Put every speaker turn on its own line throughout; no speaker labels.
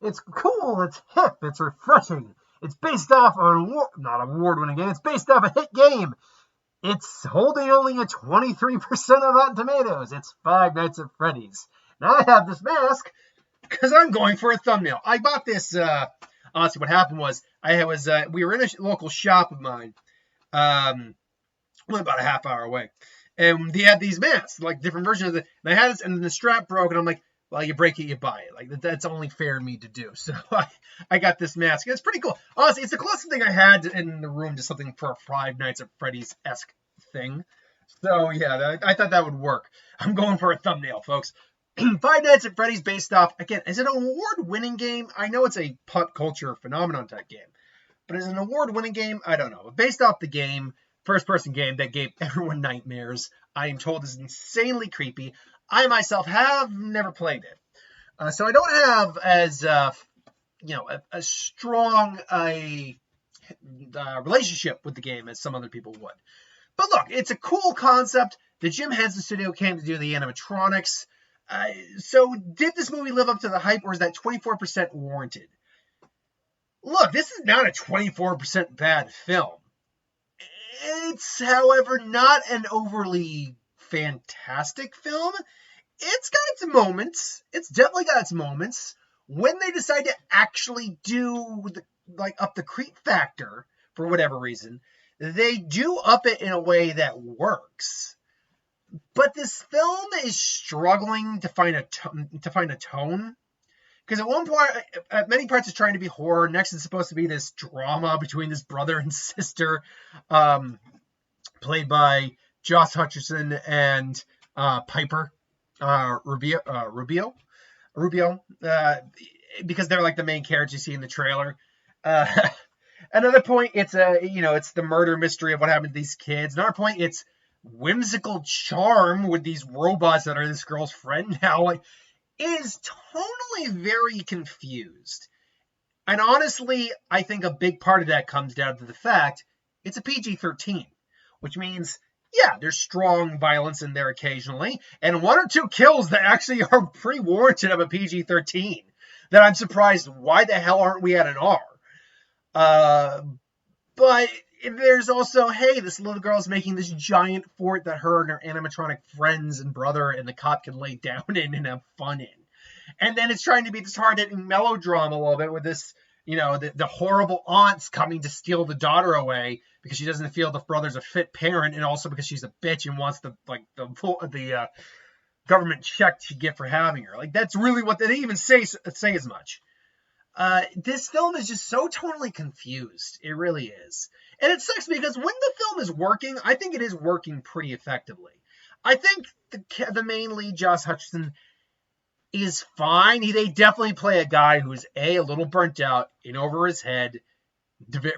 It's cool, it's hip, it's refreshing. It's based off an not award-winning game, it's based off a hit game. It's holding only a 23% of Rotten Tomatoes. It's Five Nights at Freddy's. Now I have this mask because I'm going for a thumbnail. I bought this, honestly, what happened was, we were in a local shop of mine, only about a half hour away. And they had these masks, like different versions of it. And I had this, and the strap broke, and I'm like, well, you break it, you buy it. Like, that's only fair of me to do. So I got this mask. It's pretty cool. Honestly, it's the closest thing I had in the room to something for a Five Nights at Freddy's-esque thing. So, yeah, I thought that would work. I'm going for a thumbnail, folks. Five Nights at Freddy's based off, again, is it an award-winning game? I know it's a pop culture phenomenon type game. But is it an award-winning game? I don't know. But based off the game, first-person game that gave everyone nightmares, I am told is insanely creepy. I myself have never played it. So I don't have as, a strong relationship with the game as some other people would. But look, it's a cool concept. The Jim Henson Studio came to do the animatronics. So did this movie live up to the hype, or is that 24% warranted? Look, this is not a 24% bad film. It's, however, not an overly fantastic film. It's got its moments. It's definitely got its moments. When they decide to actually do, up the creep factor, for whatever reason, they do up it in a way that works. But this film is struggling to find a tone. Because at one point, at many parts, it's trying to be horror. Next, it's supposed to be this drama between this brother and sister, played by Josh Hutcherson and Piper Rubio, because they're like the main characters you see in the trailer. Another point, it's the murder mystery of what happened to these kids. Another point, it's whimsical charm with these robots that are this girl's friend now. Like, it is tonally very confused. And honestly, I think a big part of that comes down to the fact it's a PG-13, which means, yeah, there's strong violence in there occasionally, and one or two kills that actually are pretty warranted of a PG-13. That I'm surprised, why the hell aren't we at an R? But there's also, hey, this little girl's making this giant fort that her and her animatronic friends and brother and the cop can lay down in and have fun in. And then it's trying to be this hard-hitting melodrama a little bit with this, the horrible aunt's coming to steal the daughter away because she doesn't feel the brother's a fit parent, and also because she's a bitch and wants the government check she get for having her. Like, that's really what they didn't even say as much. This film is just so totally confused. It really is. And it sucks because when the film is working, I think it is working pretty effectively. I think the main lead, Josh Hutcherson, is fine. They definitely play a guy who's a little burnt out, in over his head,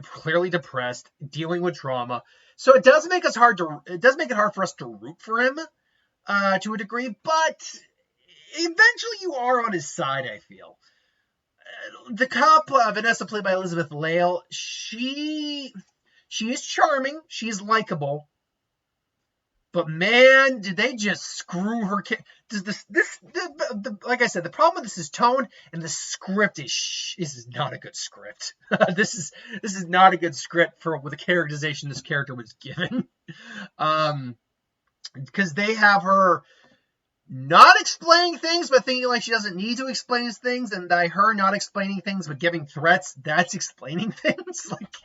clearly depressed, dealing with trauma. So it does make it hard for us to root for him to a degree, but eventually you are on his side, I feel. The cop, Vanessa, played by Elizabeth Lale, she is charming, she's likable, but man, did they just screw her? Like I said, the problem with this is tone, and the script this is not a good script. This is not a good script for the characterization this character was given, because they have her not explaining things, but thinking like she doesn't need to explain things, and by her not explaining things but giving threats, that's explaining things. Like,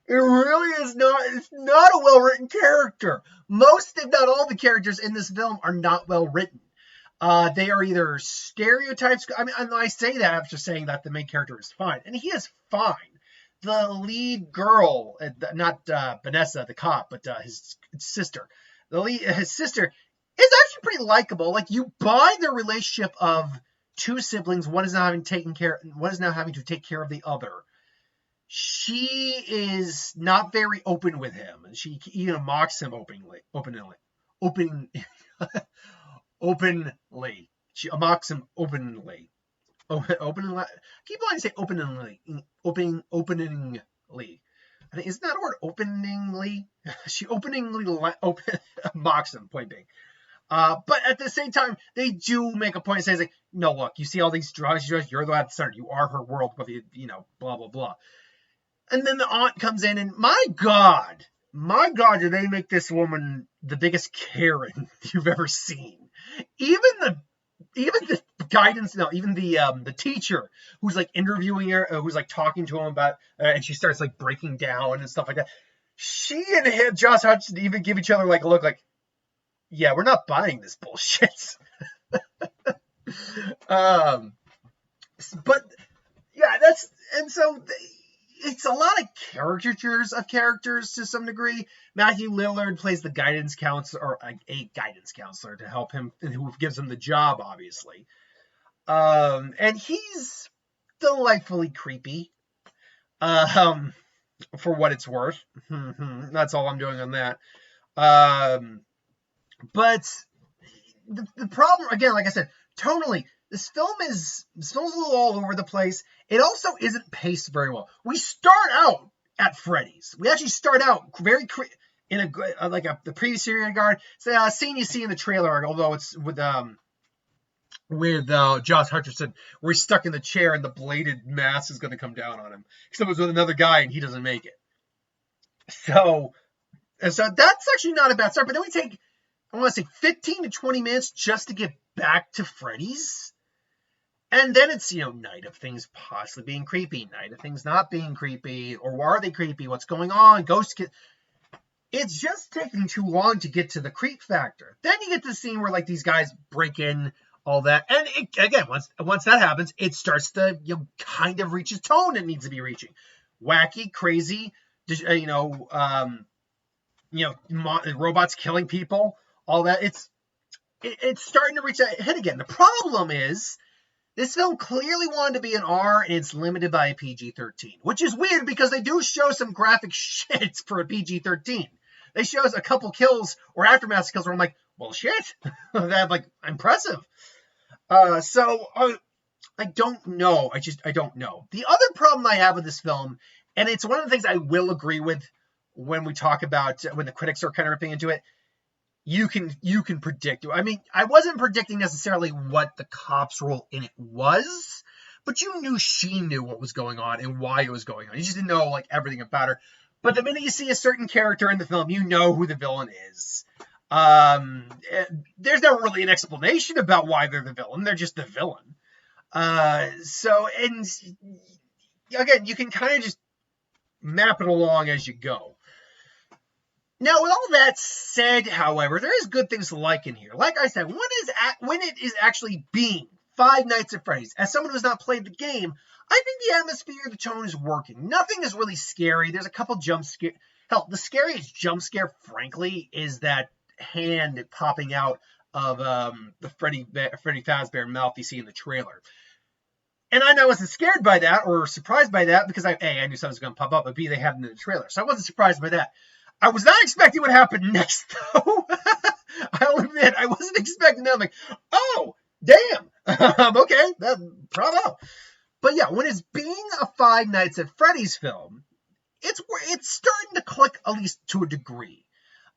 it really is not. It's not a well-written character. Most, if not all, the characters in this film are not well written. They are either stereotypes. I mean, I say that after saying that the main character is fine, and he is fine. The lead girl, not Vanessa, the cop, but his sister. His sister is actually pretty likable. Like, you buy the relationship of two siblings. One is now having to take care of the other. She is not very open with him, and she even mocks him openly. She mocks him openly. Openly. Keep on say openly. Openingly. I think, isn't that a word? Openingly. She openingly mocks him. Point being. But at the same time, they do make a point of saying, like, no, look, you see all these drugs, you're the one at the center. You are her world, whether you know, blah, blah, blah. And then the aunt comes in, and my God, did they make this woman the biggest Karen you've ever seen. Even the guidance, no, even the teacher who's like interviewing her, who's like talking to him about, and she starts like breaking down and stuff like that. She and Josh Hutcherson even give each other like a look like, yeah, we're not buying this bullshit. But yeah, it's a lot of caricatures of characters to some degree. Matthew Lillard plays the guidance counselor, or a guidance counselor to help him, who gives him the job, obviously. And he's delightfully creepy. For what it's worth. That's all I'm doing on that. But the problem, again, like I said, tonally, this film is a little all over the place. It also isn't paced very well. We start out at Freddy's. We actually start out very in the previous series guard. It's a scene you see in the trailer, although it's with Josh Hutcherson, where he's stuck in the chair and the bladed mask is going to come down on him. Except it was with another guy and he doesn't make it. So that's actually not a bad start. But then we take, I want to say, 15 to 20 minutes just to get back to Freddy's. And then it's, night of things possibly being creepy, night of things not being creepy, or are they creepy? What's going on? It's just taking too long to get to the creep factor. Then you get to the scene where like these guys break in, all that, and again, once that happens, it starts to kind of reach a tone it needs to be reaching. Wacky, crazy, robots killing people, all that. It's starting to reach that head again. The problem is, this film clearly wanted to be an R, and it's limited by a PG-13, which is weird because they do show some graphic shit for a PG-13. They show us a couple kills or aftermath kills where I'm like, well, shit, that's like impressive. So I don't know. I don't know. The other problem I have with this film, and it's one of the things I will agree with when we talk about when the critics are kind of ripping into it. You can predict. I mean, I wasn't predicting necessarily what the cop's role in it was, but you knew she knew what was going on and why it was going on. You just didn't know like everything about her. But the minute you see a certain character in the film, you know who the villain is. There's never really an explanation about why they're the villain. They're just the villain. So, and again, you can kind of just map it along as you go. Now, with all that said, however, there is good things to like in here. Like I said, when it is actually being Five Nights at Freddy's, as someone who has not played the game, I think the atmosphere, the tone is working. Nothing is really scary. There's a couple jump scares. Hell, the scariest jump scare, frankly, is that hand popping out of the Freddy Fazbear mouth you see in the trailer. And I wasn't scared by that or surprised by that because I knew something was going to pop up, but B, they had it in the trailer. So I wasn't surprised by that. I was not expecting what happened next, though. I'll admit, I wasn't expecting that. I'm like, oh, damn. Okay, bravo. But yeah, when it's being a Five Nights at Freddy's film, it's starting to click, at least to a degree.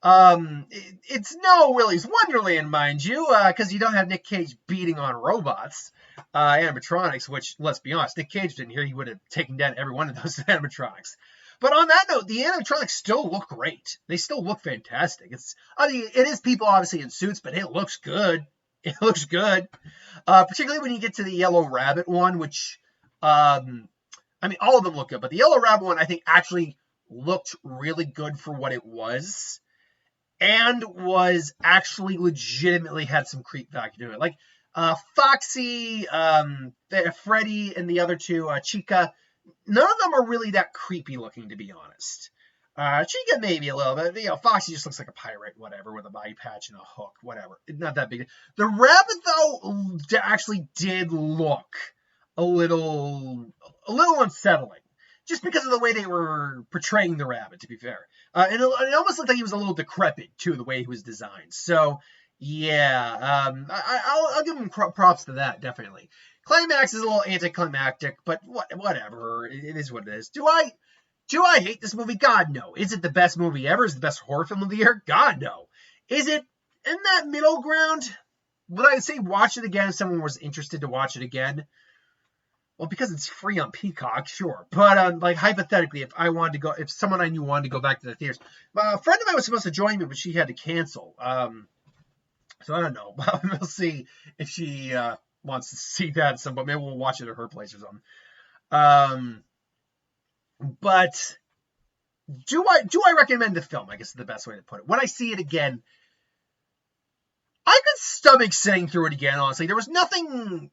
It's no Willy's Wonderland, mind you, because you don't have Nick Cage beating on robots, animatronics, which, let's be honest, Nick Cage didn't hear he would have taken down every one of those animatronics. But on that note, the animatronics still look great. They still look fantastic. It is people obviously in suits, but it looks good. It looks good. Particularly when you get to the Yellow Rabbit one, which, all of them look good, but the Yellow Rabbit one, I think, actually looked really good for what it was. And was actually legitimately had some creep factor to it. Like, Foxy, Freddy, and the other two, Chica, none of them are really that creepy looking, to be honest. Chica maybe a little bit. Foxy just looks like a pirate, whatever, with a body patch and a hook, whatever. Not that big. The rabbit, though, actually did look a little unsettling. Just because of the way they were portraying the rabbit, to be fair. And it almost looked like he was a little decrepit, too, the way he was designed. So, yeah, I'll give him props to that, definitely. Climax is a little anticlimactic, but whatever. It is what it is. Do I hate this movie? God, no. Is it the best movie ever? Is it the best horror film of the year? God, no. Is it in that middle ground, would I say watch it again if someone was interested to watch it again? Well, because it's free on Peacock, sure. But like hypothetically, if someone I knew wanted to go back to the theaters, a friend of mine was supposed to join me, but she had to cancel. So I don't know. We'll see if she wants to see that. But maybe we'll watch it at her place or something. But do I recommend the film? I guess is the best way to put it. When I see it again, I could stomach sitting through it again. Honestly, there was nothing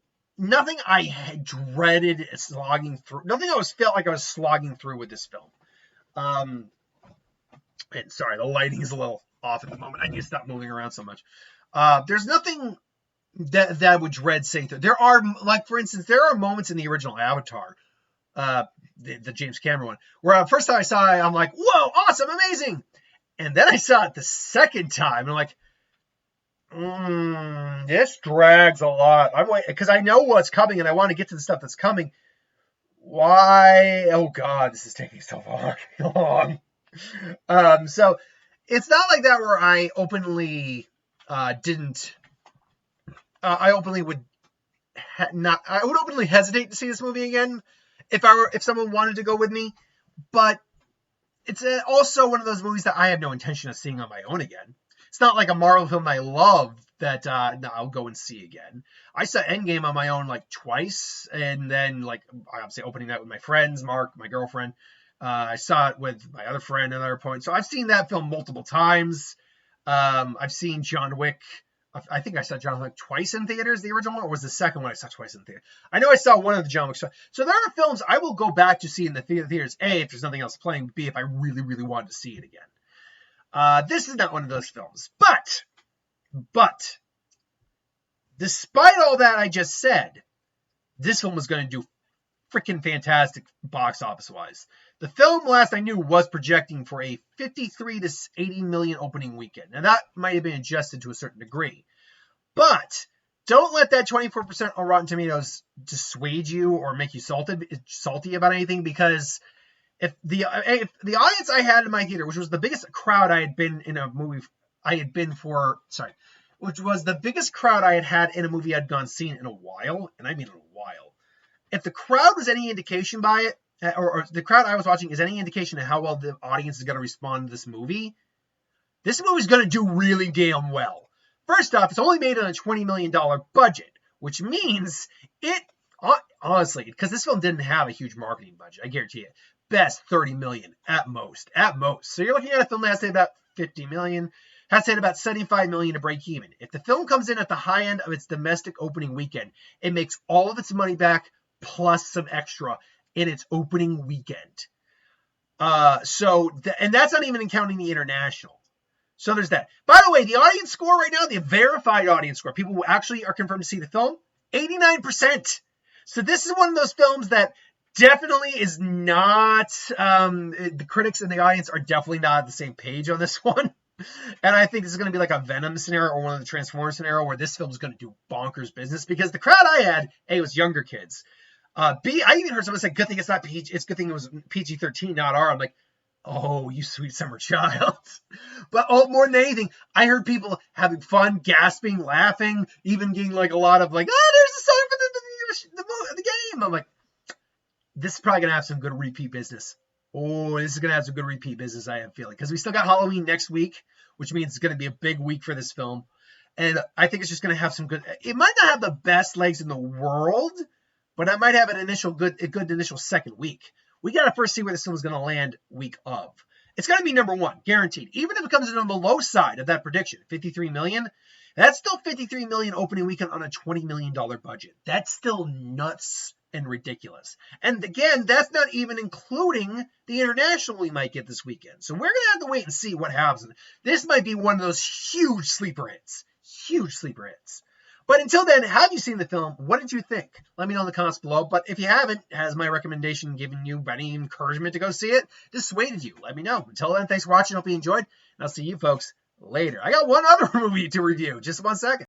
I had dreaded slogging through. Nothing I felt like I was slogging through with this film. And sorry, the lighting is a little off at the moment. I need to stop moving around so much. There's nothing that I would dread sitting through. There are, like, for instance, there are moments in the original Avatar, the James Cameron one, where the first time I saw it, I'm like, whoa, awesome, amazing. And then I saw it the second time, and I'm like, this drags a lot. I'm waiting because I know what's coming and I want to get to the stuff that's coming. Why? Oh God, this is taking so long. So it's not like that where I openly didn't. I openly would not. I would openly hesitate to see this movie again if someone wanted to go with me. But it's also one of those movies that I have no intention of seeing on my own again. It's not like a Marvel film I love that I'll go and see again. I saw Endgame on my own like twice, and then like obviously opening that with my friends, Mark, my girlfriend. I saw it with my other friend at another point. So I've seen that film multiple times. I've seen John Wick. I think I saw John Wick twice in theaters, the original one, or was the second one I saw twice in theater? I know I saw one of the John Wick. So there are films I will go back to see in the theaters, A, if there's nothing else playing, B, if I really, really wanted to see it again. This is not one of those films. But, despite all that I just said, this film was going to do freaking fantastic box office-wise. The film, last I knew, was projecting for a 53 to 80 million opening weekend. Now, that might have been adjusted to a certain degree. But don't let that 24% on Rotten Tomatoes dissuade you or make you salty about anything, because if the audience I had in my theater, which was the biggest crowd I had been in a movie which was the biggest crowd I had in a movie I'd seen in a while, and I mean in a while. If the crowd was any indication by it, or the crowd I was watching is any indication of how well the audience is going to respond to this movie's going to do really damn well. First off, it's only made on a $20 million budget, which means it, honestly, because this film didn't have a huge marketing budget, I guarantee it, best 30 million at most. So you're looking at a film that has to hit about 50 million, has to hit about 75 million to break even. If the film comes in at the high end of its domestic opening weekend, it makes all of its money back plus some extra in its opening weekend. And that's not even counting the international. So there's that. By the way, the audience score right now, the verified audience score, people who actually are confirmed to see the film, 89%. So this is one of those films that definitely is not, the critics and the audience are definitely not at the same page on this one. And I think this is going to be like a Venom scenario or one of the Transformers scenario where this film is going to do bonkers business, because the crowd I had, A, was younger kids. B, I even heard someone say, good thing it's not PG, it's good thing it was PG-13, not R. I'm like, oh, you sweet summer child. But more than anything, I heard people having fun, gasping, laughing, even getting like a lot of like, there's a song for the game. I'm like, this is probably going to have some good repeat business. Oh, this is going to have some good repeat business, I have a feeling. Because we still got Halloween next week, which means it's going to be a big week for this film. And I think it's just going to have some good, it might not have the best legs in the world, but I might have a good initial second week. We got to first see where this film is going to land week of. It's going to be number one, guaranteed. Even if it comes in on the low side of that prediction, 53 million, that's still 53 million opening weekend on a $20 million budget. That's still nuts and ridiculous. And again, that's not even including the international we might get this weekend. So we're going to have to wait and see what happens. This might be one of those huge sleeper hits. But until then, have you seen the film? What did you think? Let me know in the comments below. But if you haven't, has my recommendation given you any encouragement to go see it? Dissuaded you? Let me know. Until then, thanks for watching. Hope you enjoyed. And I'll see you folks later. I got one other movie to review. Just 1 second.